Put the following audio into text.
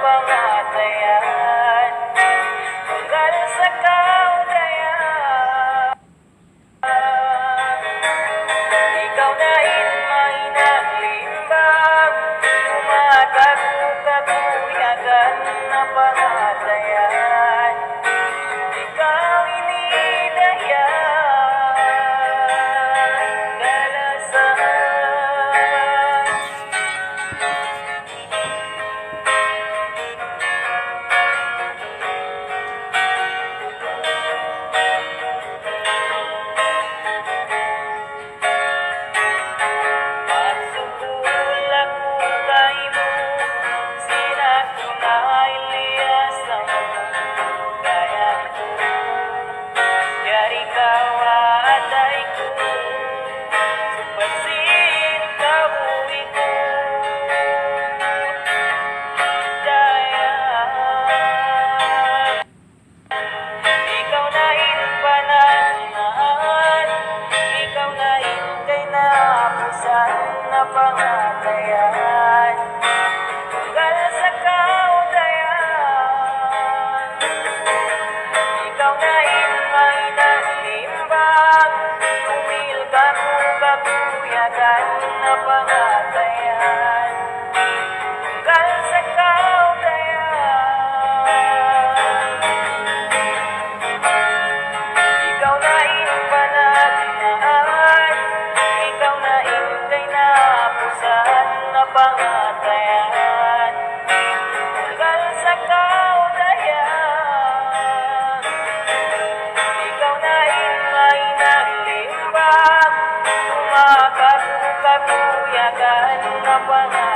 pangatayan, tunggal sa kaudayan. Ikaw na inmahinang limbag, tumatagpo-kabuyagan na pangatayan. Ikaw inidayang galasahan. Masukul ako kay mo, sinatunay liyas ang kayan ko. Yari kawatay ko, supansin kabuhi ko. Dayang ikaw na panatunahan, ikaw na kay napusan na pangatayan, tunggal sa kaudayan. Ikaw na may naglimbag, tumil ka kung kabuyagan na pangatayan, tunggal sa kaudayan. Ikaw na panatunahan, ikaw na kay napusan na pangatayan, tunggal sa kaudayan. Ikaw na may naglimbag, tumakap-kabuyagan na pangatayan.